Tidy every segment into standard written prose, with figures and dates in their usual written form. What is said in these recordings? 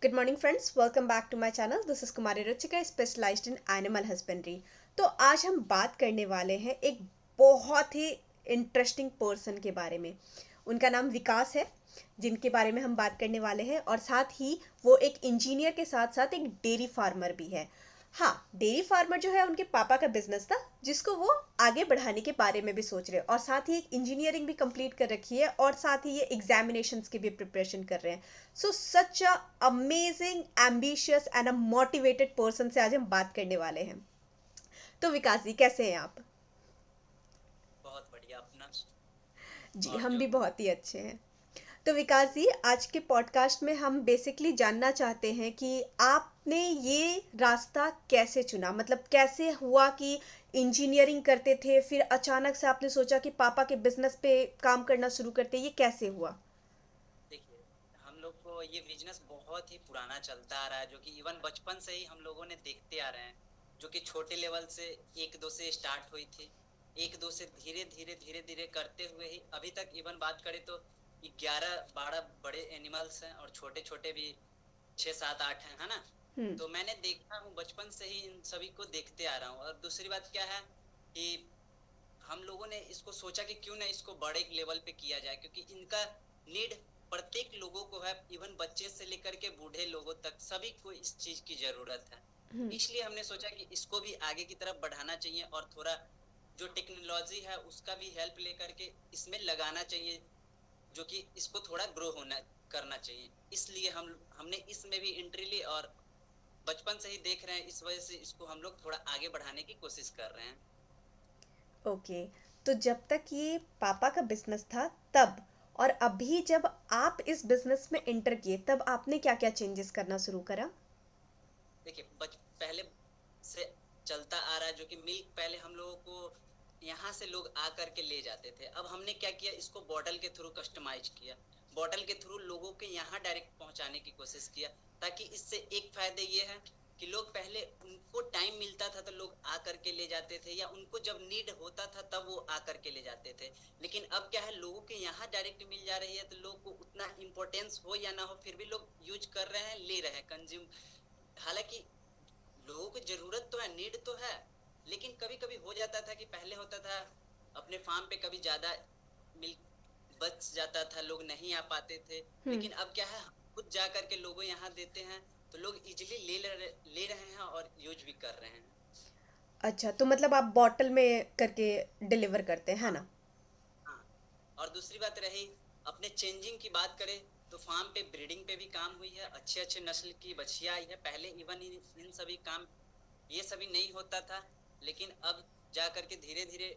Good morning friends, welcome back to my channel. This is Kumari Ruchika, specialized in animal husbandry. तो आज हम बात करने वाले हैं एक बहुत ही इंटरेस्टिंग पर्सन के बारे में। उनका नाम विकास है, जिनके बारे में हम बात करने वाले हैं, और साथ ही वो एक इंजीनियर के साथ साथ एक डेयरी फार्मर भी है। हाँ, डेयरी फार्मर जो है उनके पापा का बिजनेस था, जिसको वो आगे बढ़ाने के बारे में भी सोच रहे हैं, और साथ ही एक इंजीनियरिंग भी कंप्लीट कर रखी है, और साथ ही ये एग्जामिनेशंस की भी प्रिपरेशन कर रहे हैं। So such a amazing, ambitious and a motivated person से आज हम बात करने वाले हैं। तो विकास जी, कैसे हैं आप? बहुत बढ़िया अपना। जी, और हम जो भी बहुत ही अच्छे हैं। तो विकास जी, आज के पॉडकास्ट में हम बेसिकली जानना चाहते हैं कि आपने ये रास्ता कैसे चुना, मतलब कैसे हुआ कि इंजीनियरिंग करते थे फिर अचानक से आपने सोचा कि पापा के बिजनेस पे काम करना शुरू करते, ये कैसे हुआ? देखिए, हम लोग को ये बिजनेस बहुत ही पुराना चलता आ रहा है, जो कि इवन बचपन से ही हम लोगों ने देखते आ रहे हैं। जो कि छोटे लेवल से एक दो से स्टार्ट हुई थी, एक दो से धीरे धीरे धीरे धीरे करते हुए ही अभी तक इवन बात करें तो 11-12 बड़े एनिमल्स हैं और छोटे छोटे भी 6-7-8 हैं, है ना। हम्म। तो मैंने देखा हूँ, बचपन से ही इन सभी को देखते आ रहा हूँ। और दूसरी बात क्या है कि हम लोगों ने इसको सोचा कि क्यों ना इसको बड़े लेवल पे किया जाए, क्योंकि इनका नीड प्रत्येक लोगों को है। इवन बच्चे से लेकर के बूढ़े लोगों तक सभी को इस चीज की जरूरत है। हम्म। इसलिए हमने सोचा कि इसको भी आगे की तरफ बढ़ाना चाहिए और थोड़ा जो टेक्नोलॉजी है उसका भी हेल्प लेकर के इसमें लगाना चाहिए, जो कि इसको थोड़ा ग्रो होना करना चाहिए। इसलिए हमने इसमें भी एंट्री ली और बचपन से ही देख रहे हैं, इस वजह से इसको हम लोग थोड़ा आगे बढ़ाने की कोशिश कर रहे हैं। ओके। तो जब तक ये पापा का बिजनेस था तब, और अभी जब आप इस बिजनेस में एंटर किए, तब आपने क्या क्या चेंजेस करना शुरू करा? देखिए, बच पहले से चलता आ रहा है, जो कि मिल्क पहले हम लोगों को यहाँ से लोग आ करके ले जाते थे। अब हमने क्या किया, इसको बॉटल के थ्रू कस्टमाइज किया, बॉटल के थ्रू लोगों के यहाँ डायरेक्ट पहुंचाने की कोशिश किया। ताकि इससे एक फायदे ये है कि लोग पहले उनको टाइम मिलता था तो लोग आ करके ले जाते थे, या उनको जब नीड होता था तब वो आ करके ले जाते थे। लेकिन अब क्या है, लोगों के यहाँ डायरेक्ट मिल जा रही है, तो लोग को उतना इम्पोर्टेंस हो या ना हो फिर भी लोग यूज कर रहे हैं, ले रहे हैं, कंज्यूम। हालांकि लोगों को जरूरत तो है, नीड तो है, लेकिन कभी कभी हो जाता था कि पहले होता था अपने फार्म पे कभी ज्यादा मिल्क बच जाता था, लोग नहीं आ पाते थे। हम्म। लेकिन अब क्या है, हम खुद जा करके लोगों यहाँ देते हैं, तो लोग इजिली ले रहे हैं और यूज भी कर रहे हैं। अच्छा, तो मतलब आप बॉटल में करके डिलीवर करते हैं, है हाँ, ना? हाँ। और दूसरी बात रही, अपने चेंजिंग की बात करें तो फार्म पे ब्रीडिंग पे भी काम हुई है, अच्छे अच्छे नस्ल की बछिया आई है। पहले इवन इन सभी काम ये सभी नहीं होता था, लेकिन अब जा करके धीरे धीरे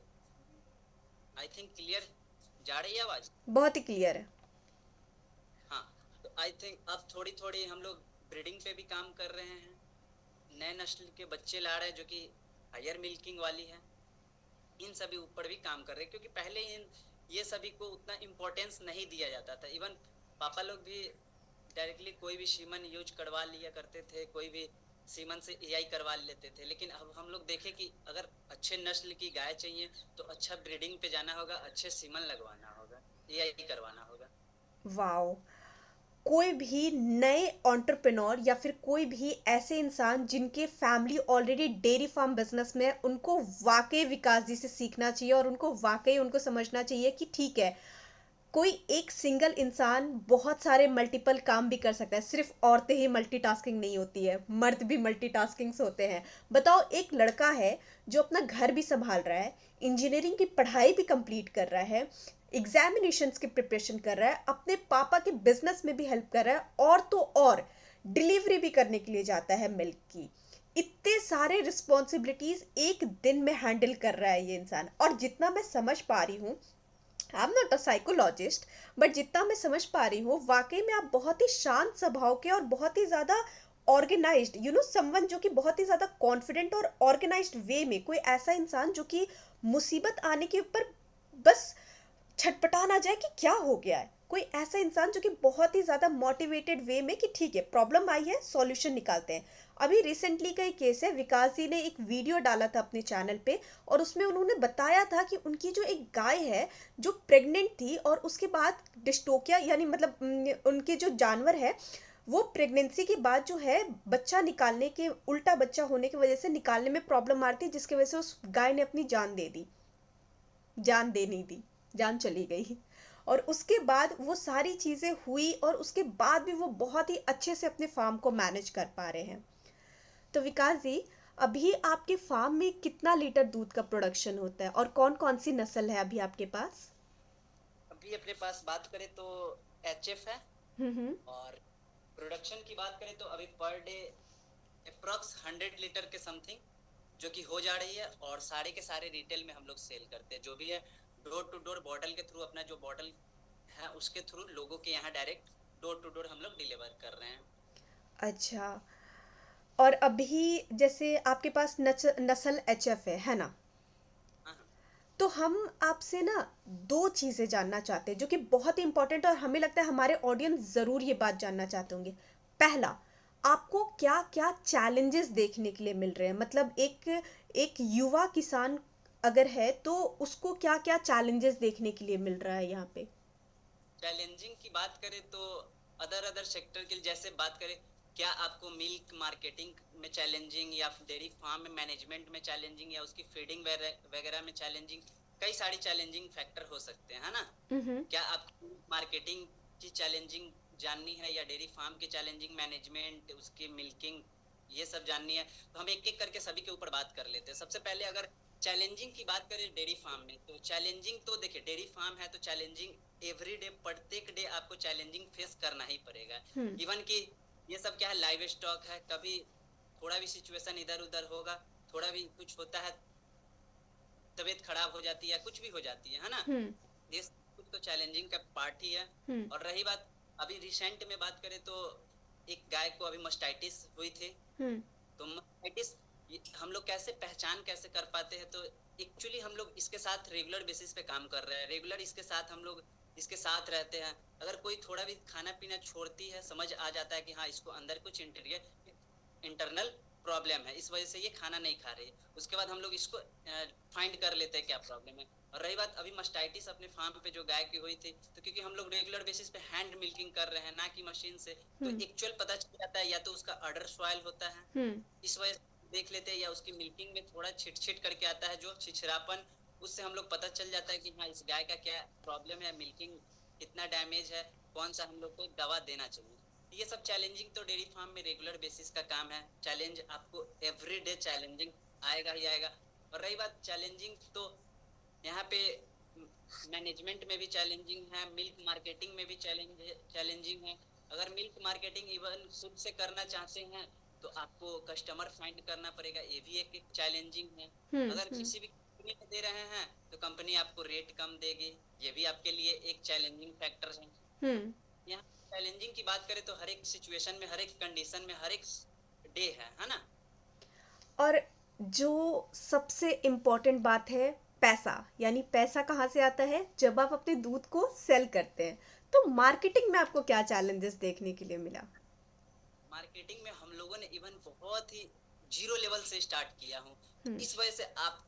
आई थिंक क्लियर जा रही है आवाज। बहुत ही क्लियर है। हाँ, तो आई थिंक अब थोड़ी थोड़ी हम लोग ब्रीडिंग पे भी काम कर रहे हैं, नए नस्ल के बच्चे ला रहे हैं, जो कि हायर मिल्किंग वाली है। इन सभी ऊपर भी काम कर रहे हैं, क्योंकि पहले इन ये सभी को उतना इम्पोर्टेंस नहीं दिया जाता था। इवन पापा लोग भी डायरेक्टली कोई भी सीमन यूज करवा लिया करते थे, कोई भी सीमन से एआई करवा लेते थे। लेकिन अब हम लोग देखें कि अगर अच्छे नस्ल की गाय चाहिए तो अच्छा ब्रीडिंग पे जाना होगा, अच्छे सीमन लगवाना होगा, एआई करवाना होगा। वाओ! कोई भी नए एंटरप्रेन्योर या फिर कोई भी ऐसे इंसान जिनके family already dairy farm business में है, उनको वाकई विकास जी से सीखना चाहिए, और उनको वाकई उनको समझना चाहिए कि ठीक है, कोई एक सिंगल इंसान बहुत सारे मल्टीपल काम भी कर सकता है। सिर्फ औरतें ही मल्टीटास्किंग नहीं होती है, मर्द भी मल्टीटास्किंग्स होते हैं। बताओ, एक लड़का है जो अपना घर भी संभाल रहा है, इंजीनियरिंग की पढ़ाई भी कंप्लीट कर रहा है, एग्जामिनेशंस की प्रिपरेशन कर रहा है, अपने पापा के बिजनेस में भी हेल्प कर रहा है, और तो और डिलीवरी भी करने के लिए जाता है मिल्क की। इतने सारे रिस्पॉन्सिबिलिटीज एक दिन में हैंडल कर रहा है ये इंसान। और जितना मैं समझ पा रही हूँ, I am not a psychologist, but जितना मैं समझ पा रही हूँ, वाकई में आप बहुत ही शांत स्वभाव के और बहुत ही ज़्यादा ऑर्गेनाइज्ड, यू नो समवन, जो कि बहुत ही ज़्यादा कॉन्फिडेंट और ऑर्गेनाइज्ड वे में, कोई ऐसा इंसान जो कि मुसीबत आने के ऊपर बस छटपटा ना जाए कि क्या हो गया है, कोई ऐसा इंसान जो कि बहुत ही ज़्यादा मोटिवेटेड वे में कि ठीक है, प्रॉब्लम आई है, सॉल्यूशन निकालते हैं। अभी रिसेंटली का एक केस है, विकास जी ने एक वीडियो डाला था अपने चैनल पे, और उसमें उन्होंने बताया था कि उनकी जो एक गाय है जो प्रेग्नेंट थी, और उसके बाद डिस्टोकिया, यानी मतलब उनके जो जानवर है वो प्रेगनेंसी के बाद जो है बच्चा निकालने के उल्टा बच्चा होने की वजह से निकालने में प्रॉब्लम आती है, जिसकी वजह से उस गाय ने अपनी जान दे दी, जान दे नहीं दी, जान चली गई। और उसके बाद वो सारी चीज़ें हुई और उसके बाद भी वो बहुत ही अच्छे से अपने फार्म को मैनेज कर पा रहे हैं। तो विकास जी, अभी आपके फार्म में कितना लीटर दूध का प्रोडक्शन होता है और कौन कौन सी नस्ल है अभी आपके पास? अभी अपने पास बात करें तो एचएफ है। हम्म। और प्रोडक्शन की बात करें तो अभी पर डे अप्रॉक्स 100 लीटर के समथिंग जो कि हो जा रही है, और सारे के सारे रिटेल में हम लोग सेल करते हैं। जो भी है डोर टू डोर बॉटल के थ्रू, अपना जो बॉटल है उसके थ्रू लोगों के यहाँ डायरेक्ट डोर टू डोर हम लोग डिलीवर कर रहे हैं। अच्छा। और अभी जैसे आपके पास नस्ल एचएफ है ना? हाँ हाँ। तो हम आपसे ना दो चीज़ें जानना चाहते हैं जो कि बहुत ही इंपॉर्टेंट, और हमें लगता है हमारे ऑडियंस ज़रूर ये बात जानना चाहते होंगे। पहला, आपको क्या क्या चैलेंजेस देखने के लिए मिल रहे हैं? मतलब एक एक युवा किसान अगर है तो उसको क्या क्या चैलेंजेस देखने के लिए मिल रहा है यहाँ पे? चैलेंजिंग की बात करें तो अदर अदर सेक्टर के लिए जैसे बात करें, क्या आपको मिल्क मार्केटिंग में चैलेंजिंग, या डेयरी फार्म में मैनेजमेंट में चैलेंजिंग, या उसकी फीडिंग वगैरह में चैलेंजिंग, कई सारी चैलेंजिंग फैक्टर हो सकते हैं, है ना। हम्म। क्या आपको मार्केटिंग की चैलेंजिंग जाननी है, या डेयरी फार्म की चैलेंजिंग, मैनेजमेंट उसकी मिल्किंग, ये सब जाननी है, तो हम एक एक करके सभी के ऊपर बात कर लेते हैं। सबसे पहले अगर चैलेंजिंग की बात करें डेयरी फार्म में, तो चैलेंजिंग तो देखिए, डेयरी फार्म है तो चैलेंजिंग एवरी डे, प्रत्येक डे आपको चैलेंजिंग फेस करना ही पड़ेगा। हम्म। इवन कि ये सब क्या है, लाइव स्टॉक है, कभी थोड़ा भी सिचुएशन इधर उधर होगा, थोड़ा भी कुछ होता है, तबीयत खराब हो जाती है, कुछ भी हो जाती है ना। हम्म। ये कुछ तो चैलेंजिंग का पार्ट ही है। हम्म। और रही बात अभी रिसेंट में बात करें तो एक गाय को अभी मस्टाइटिस हुई थी। हम्म। तो मस्टाइटिस हम लोग कैसे पहचान कैसे कर पाते हैं, तो एक्चुअली हम लोग इसके साथ रेगुलर बेसिस पे काम कर रहे हैं, रेगुलर इसके साथ हम लोग इसके साथ रहते हैं। अगर कोई थोड़ा भी खाना पीना छोड़ती है, समझ आ जाता है कि हाँ इसको अंदर कुछ इंटरनल प्रॉब्लम है, इस वजह से ये खाना नहीं खा रही है, उसके बाद हम लोग इसको फाइंड कर लेते हैं क्या प्रॉब्लम है। और रही बात अभी मस्टाइटिस अपने फार्म पे जो गाय की हुई थी, तो क्योंकि हम लोग रेगुलर बेसिस पे हैंड मिल्किंग कर रहे हैं ना कि मशीन से, तो हम्म। एक्चुअल पता चल जाता है या तो उसका अडर सॉइल होता है, हम्म। इस वजह से देख लेते हैं, या उसकी मिल्किंग में थोड़ा छिट छिट करके आता है जो छिछरापन, उससे हम लोग पता चल जाता है कि हाँ इस गाय का क्या प्रॉब्लम है, मिल्किंग कितना डैमेज है, कौन सा हम लोग को दवा देना चाहिए। ये सब चैलेंजिंग तो डेयरी फार्म में रेगुलर बेसिस का काम है। चैलेंज आपको एवरी डे चैलेंजिंग आएगा ही आएगा। और रही बात चैलेंजिंग, तो यहाँ पे मैनेजमेंट में भी चैलेंजिंग है, मिल्क मार्केटिंग में भी चैलेंजिंग है। अगर मिल्क मार्केटिंग इवन खुद से करना चाहते हैं तो आपको कस्टमर फाइंड करना पड़ेगा, ये भी एक चैलेंजिंग है। हम्म। अगर हम्म। किसी भी कंपनी में दे रहे हैं तो कंपनी आपको रेट कम देगी, ये भी आपके लिए एक चैलेंजिंग फैक्टर है। तो हम्म। यहाँ चैलेंजिंग की बात करें तो हर एक सिचुएशन में, हर एक कंडीशन में, हर एक डे है ना। और जो सबसे इम्पोर्टेंट बात है, पैसा, यानी पैसा कहाँ से आता है? जब आप अपने दूध को सेल करते हैं। तो मार्केटिंग में आपको क्या चैलेंजेस देखने के लिए मिला? मार्केटिंग में हम लोगों ने इवन बहुत ही जीरो लेवल से स्टार्ट किया हूँ, तो हम्म। इस वजह से आप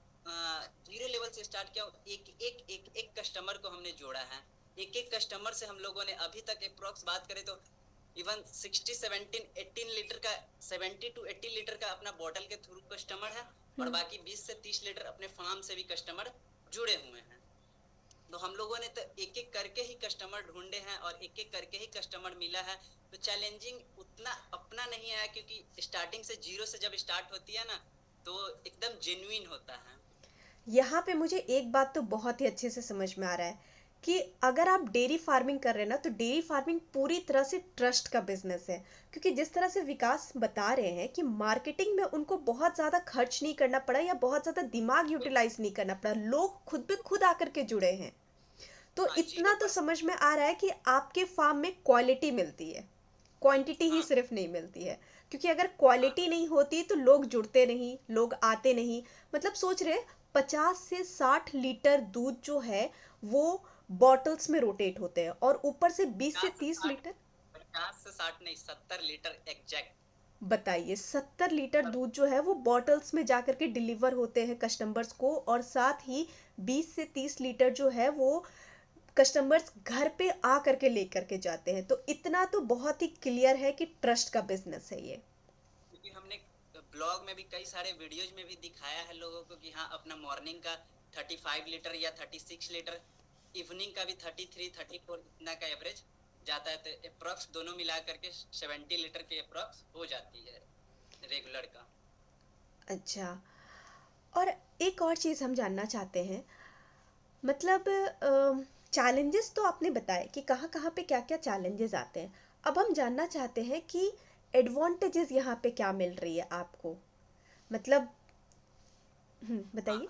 जीरो लेवल से स्टार्ट किया हूँ। एक एक एक एक कस्टमर को हमने जोड़ा है, एक एक कस्टमर से हम लोगों ने अभी तक अप्रोक्स बात करें तो इवन 60 17 18 लीटर का, 70 to 80 लीटर का अपना बॉटल के थ्रू कस्टमर है, और हम्म। बाकी 20 से 30 लीटर अपने फार्म से भी कस्टमर जुड़े हुए हैं। तो हम लोगों ने तो एक एक करके ही कस्टमर ढूंढे हैं, और एक एक करके ही कस्टमर मिला है। तो चैलेंजिंग उतना अपना नहीं आया, क्योंकि स्टार्टिंग से जीरो से जब स्टार्ट होती है ना, तो एकदम जेन्युइन होता है। यहाँ पे मुझे एक बात तो बहुत ही अच्छे से समझ में आ रहा है कि अगर आप डेयरी फार्मिंग कर रहे हैं ना, तो डेयरी फार्मिंग पूरी तरह से ट्रस्ट का बिजनेस है। क्योंकि जिस तरह से विकास बता रहे हैं कि मार्केटिंग में उनको बहुत ज़्यादा खर्च नहीं करना पड़ा या बहुत ज़्यादा दिमाग यूटिलाइज नहीं करना पड़ा, लोग खुद पे खुद आकर के जुड़े हैं। तो हाँ इतना तो 0%। समझ में आ रहा है कि आपके फार्म में क्वालिटी मिलती है, क्वांटिटी ही हाँ सिर्फ नहीं मिलती है। क्योंकि अगर हाँ क्वालिटी नहीं होती तो लोग जुड़ते नहीं, लोग आते नहीं। मतलब सोच रहे 50 से 60 लीटर दूध जो है वो बॉटल्स में रोटेट होते हैं, और ऊपर से बीस से 50 से तीस 60 लीटर 50 से 60 नहीं, 70 लीटर एग्जैक्ट। बताइए, 70 लीटर दूध जो है वो बॉटल्स में जाकर के डिलीवर होते हैं कस्टमर्स को, और साथ ही 20 से 30 लीटर जो है वो कस्टमर्स घर पे आ करके लेकर के जाते हैं, तो इतना तो बहुत ही क्लियर है कि ट्रस्ट का बिजनेस है ये। क्योंकि हमने ब्लॉग में भी कई सारे वीडियोज में भी दिखाया है लोगों को कि हाँ अपना मॉर्निंग का 35 लीटर या 36 लीटर, इवनिंग का भी 33 34 इतना का एवरेज जाता है, तो अप्रॉक्स दोनों मिला करके 70 लीटर के अप्रॉक्स हो जाती है रेगुलर का। अच्छा, और एक और चीज़ हम जानना चाहते हैं, मतलब चैलेंजेस तो आपने बताए कि कहाँ कहाँ पे क्या क्या चैलेंजेस आते हैं। अब हम जानना चाहते हैं कि एडवांटेजेस यहाँ पे क्या मिल रही है आपको, मतलब हाँ, बताइए।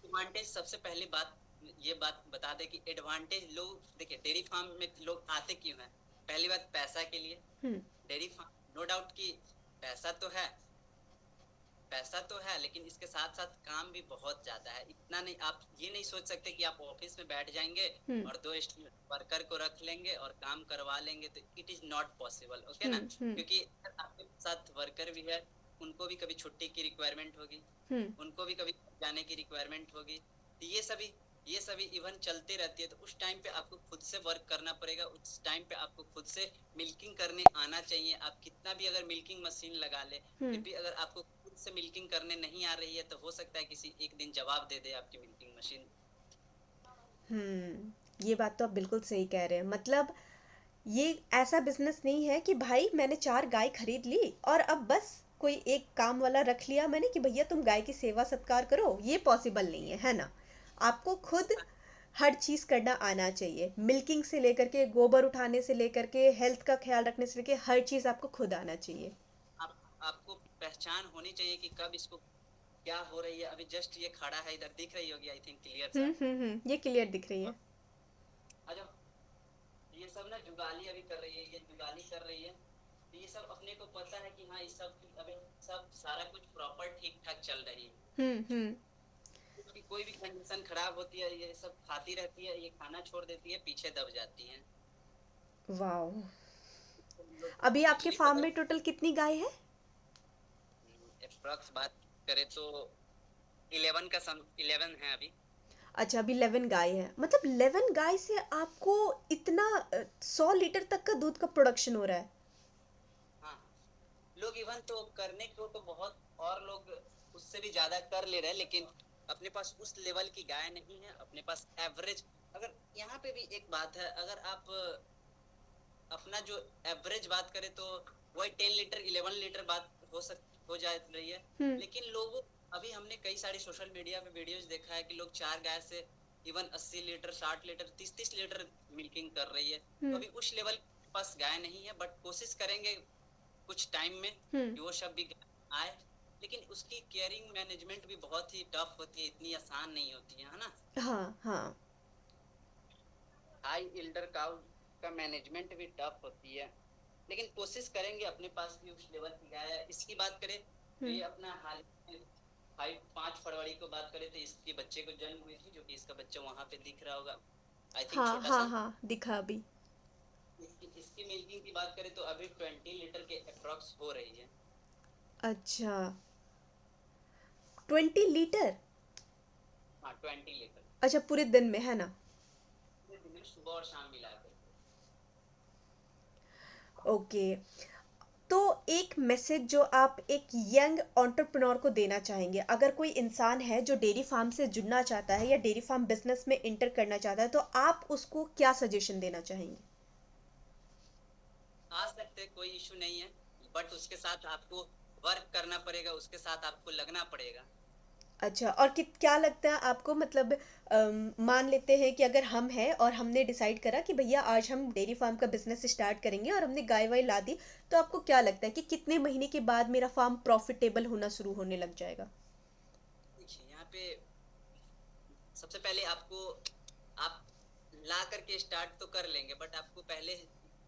एडवांटेज सबसे पहली बात, ये बात बता दे कि एडवांटेज लोग देखिए डेयरी फार्म में लोग आते क्यों हैं। पहली बात पैसा के लिए। हम्म। डेयरी फार्म नो डाउट कि पैसा तो है, पैसा तो है, लेकिन इसके साथ साथ काम भी बहुत ज्यादा है। इतना नहीं, आप ये नहीं सोच सकते कि आप ऑफिस में बैठ जाएंगे हम्म। और दो वर्कर को रख लेंगे और काम करवा लेंगे, तो it is not possible, okay ना। हम्म। क्योंकि अगर आपके साथ वर्कर भी है, उनको भी कभी छुट्टी की रिक्वायरमेंट होगी, हम्म। उनको भी कभी जाने की रिक्वायरमेंट होगी, तो ये सभी इवन चलते रहती है। तो उस टाइम पे आपको खुद से वर्क करना पड़ेगा, उस टाइम पे आपको खुद से मिल्किंग करने आना चाहिए। आप कितना भी अगर मिल्किंग मशीन लगा ले, फिर हम्म। भी अगर आपको खुद से मिल्किंग करने नहीं आ रही है, तो हो सकता है किसी एक दिन जवाब दे दे आपकी मिल्किंग मशीन। ये बात तो आप बिल्कुल सही कह रहे हैं। मतलब ये ऐसा बिजनेस नहीं है कि भाई मैंने 4 गाय खरीद ली और अब बस कोई एक काम वाला रख लिया मैंने कि भैया तुम गाय की सेवा सत्कार करो, ये पॉसिबल नहीं है, है ना। आपको खुद हर चीज़ करना आना चाहिए, मिल्किंग से लेकर के गोबर उठाने से लेकर के हेल्थ का ख्याल रखने से लेकर हर चीज़ आपको खुद आना चाहिए। आप आपको पहचान होनी चाहिए कि कब इसको क्या हो रही है। अभी जस्ट ये खड़ा है, इधर दिख रही होगी आई थिंक क्लियर सा। ये क्लियर दिख रही है। आ जाओ। ये सब ना जुगाली अभी कर रही है, ये जुगाली कर रही है। तो ये सब अपने को पता है कि हाँ इस सब अभी सब सारा कुछ प्रॉपर ठीक ठाक चल रही है। हम्म। उसकी कोई भी कंडीशन खराब होती है, ये सब खाती रहती है, ये खाना छोड़ देती है, पीछे दब जाती है। वाह। लोग अभी कुछ आपके नहीं फार्म पता। में टोटल कितनी गाय है? अप्रॉक्स बात करें तो 11 है अभी। अच्छा, अभी 11 गाय है, मतलब 11 गाय से आपको इतना 100 लीटर तक का दूध का प्रोडक्शन हो रहा है? हाँ, लोग इवन तो करने को तो बहुत, और लोग उससे भी ज्यादा कर ले रहे हैं, लेकिन अपने पास उस लेवल की गाय नहीं है। अपने पास एवरेज, अगर यहाँ पे भी एक बात है, अगर आप अपना जो एवरेज बात करें तो वही 10 लीटर 11 लीटर बात हो जा रही है। हम्म। लेकिन लोगों, अभी हमने कई सारे सोशल मीडिया पे वीडियोस देखा है कि लोग 4 गाय से even 80 litre 60 litre 30 30 litre milking कर रही है। तो हम्म। अभी उस लेवल के पास गाय नहीं है, बट कोशिश करेंगे कुछ टाइम में हम्म। कि वो सब भी आए। लेकिन उसकी केयरिंग मैनेजमेंट भी बहुत ही टफ होती है, इतनी आसान नहीं होती है ना। हाँ हाँ। हाई इल्डर काउ का मैनेजमेंट भी टफ होती है, लेकिन कोशिश करेंगे। अपने पास भी उस लेवल की गाय है। इसकी बात करें तो हम्म। ये अपना हाल ही में 5 फरवरी को बात करें तो इसके बच्चे को जन्म हुई थी, जो कि इसका बच्चा वहां पे दिख रहा होगा आई थिंक, हाँ छोटा हाँ सा। हाँ, दिखा अभी। इसकी मिल्किंग की बात करें तो अभी 20 लीटर के अप्रॉक्स हो रही है। अच्छा, 20 लीटर? हाँ 20 लीटर अच्छा, पूरे दिन में, है ना। पूरे दिन में सुबह और शाम मिला कर। ओके, तो एक मैसेज जो आप एक यंग एंटरप्रेन्योर को देना चाहेंगे, अगर कोई इंसान है जो डेयरी फार्म से जुड़ना चाहता है या डेयरी फार्म बिजनेस में इंटर करना चाहता है, तो आप उसको क्या सजेशन देना चाहेंगे? आ सकते, कोई इशू नहीं है, बट उसके साथ आपको वर्क करना पड़ेगा, उसके साथ आपको लगना पड़ेगा। अच्छा, और क्या लगता है आपको, मतलब मान लेते हैं कि अगर हम हैं और हमने डिसाइड करा कि भैया आज हम डेयरी फार्म का बिजनेस स्टार्ट करेंगे और हमने गाय वाय ला दी, तो आपको क्या लगता है कि कितने महीने के बाद मेरा फार्म प्रॉफिटेबल होना शुरू होने लग जाएगा? देखिए यहाँ पे सबसे पहले आपको, आप ला करके स्टार्ट तो कर लेंगे, बट आपको पहले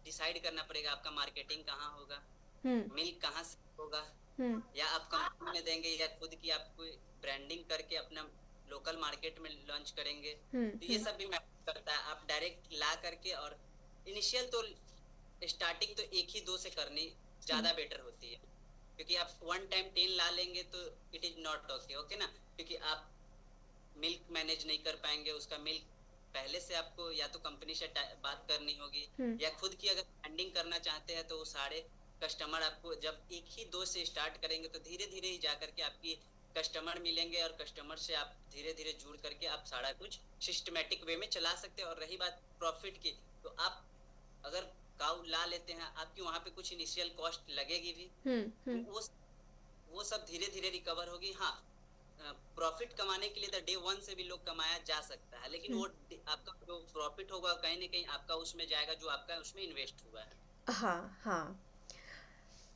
डिसाइड करना पड़ेगा आपका मार्केटिंग कहाँ होगा, हम्म। मिल्क कहाँ से होगा, हम्म। या आप कंपनी में देंगे या खुद की आपको ब्रांडिंग करके अपना लोकल मार्केट में लॉन्च करेंगे। तो ये हम्म। सब भी मैटर करता है। आप डायरेक्ट ला करके, और इनिशियल तो स्टार्टिंग तो एक ही दो से करनी हम्म। ज्यादा बेटर होती है, क्योंकि आप वन टाइम 10 ला लेंगे तो it is not okay, okay ना। क्योंकि आप मिल्क मैनेज नहीं कर पाएंगे, उसका मिल्क पहले से आपको या तो कंपनी से बात करनी होगी, हम्म। या खुद की अगर ब्रांडिंग करना चाहते हैं तो वो सारे कस्टमर आपको जब एक ही दो से स्टार्ट करेंगे तो धीरे धीरे ही जा करके आपकी कस्टमर मिलेंगे, और कस्टमर से आप धीरे धीरे जुड़ करके आप सारा कुछ सिस्टमेटिक वे में चला सकते हैं। और रही बात प्रॉफिट की, तो आप अगर काउ ला लेते हैं, आपकी वहां पे कुछ इनिशियल कॉस्ट लगेगी भी, हम्म। वो सब धीरे धीरे रिकवर होगी। हाँ, प्रॉफिट कमाने के लिए तो डे वन से भी लोग कमाया जा सकता है, लेकिन हम्म। वो आपका जो प्रॉफिट होगा कहीं ना कहीं आपका उसमें जाएगा जो आपका उसमें इन्वेस्ट हुआ है। हाँ हाँ।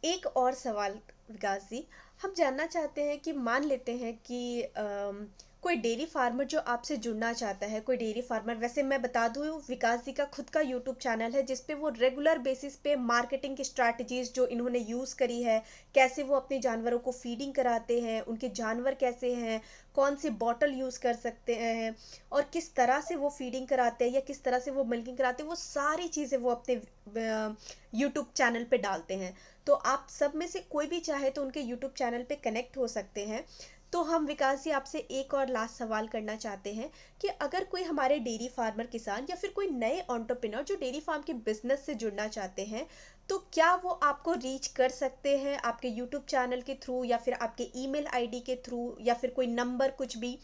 एक और सवाल विकास जी, हम जानना चाहते हैं कि मान लेते हैं कि कोई डेयरी फार्मर जो आपसे जुड़ना चाहता है, कोई डेयरी फार्मर, वैसे मैं बता दूं विकास जी का खुद का यूट्यूब चैनल है जिस पे वो रेगुलर बेसिस पे मार्केटिंग की स्ट्रैटेजीज जो इन्होंने यूज़ करी है, कैसे वो अपने जानवरों को फीडिंग कराते हैं, उनके जानवर कैसे हैं, कौन सी बॉटल यूज़ कर सकते हैं, और किस तरह से वो फीडिंग कराते हैं या किस तरह से वो मिल्किंग कराते हैं, वो सारी चीज़ें वो अपने यूट्यूब चैनल पे डालते हैं। तो आप सब में से कोई भी चाहे तो उनके यूट्यूब चैनल पे कनेक्ट हो सकते हैं। तो हम विकास जी आपसे एक और लास्ट सवाल करना चाहते हैं कि अगर कोई हमारे डेयरी फार्मर किसान या फिर कोई नए एंटरप्रेन्योर जो डेयरी फार्म के बिजनेस से जुड़ना चाहते हैं, तो क्या वो आपको रीच कर सकते हैं आपके यूट्यूब चैनल के थ्रू या फिर आपके ईमेल आईडी के थ्रू या फिर कोई नंबर कुछ भी,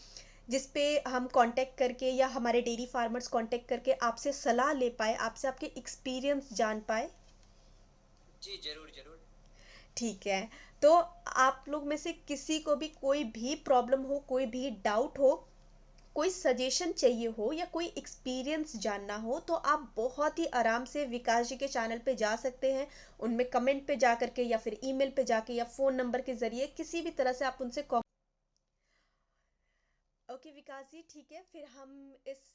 जिस पे हम कांटेक्ट करके या हमारे डेयरी फार्मर्स कांटेक्ट करके आपसे सलाह ले पाए, आपसे आपके एक्सपीरियंस जान पाए? जी जरूर जरूर। ठीक है। तो आप लोग में से किसी को भी कोई भी प्रॉब्लम हो, कोई भी डाउट हो, कोई सजेशन चाहिए हो या कोई एक्सपीरियंस जानना हो, तो आप बहुत ही आराम से विकास जी के चैनल पे जा सकते हैं। उनमें कमेंट पे जा करके या फिर ईमेल पे जाके या फ़ोन नंबर के ज़रिए किसी भी तरह से आप उनसे ओके विकास जी, ठीक है, फिर हम इस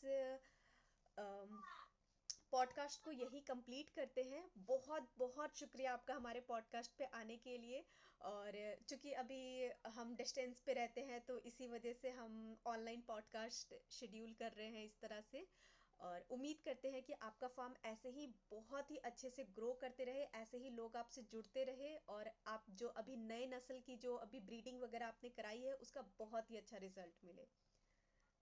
पॉडकास्ट को यही कंप्लीट करते हैं। बहुत बहुत शुक्रिया आपका हमारे पॉडकास्ट पे आने के लिए। और चूंकि अभी हम डिस्टेंस पे रहते हैं तो इसी वजह से हम ऑनलाइन पॉडकास्ट शेड्यूल कर रहे हैं इस तरह से। और उम्मीद करते हैं कि आपका फार्म ऐसे ही बहुत ही अच्छे से ग्रो करते रहे, ऐसे ही लोग आपसे जुड़ते रहे, और आप जो अभी नए नस्ल की जो अभी ब्रीडिंग वगैरह आपने कराई है उसका बहुत ही अच्छा रिजल्ट मिले।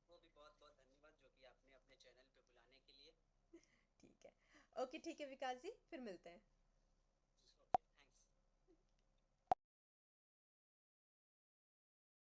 वो भी बहुत बहुत धन्यवाद जो कि आपने अपने चैनल पे बुलाने के लिए। ठीक है। ओके, ठीक है विकास जी, फिर मिलते हैं।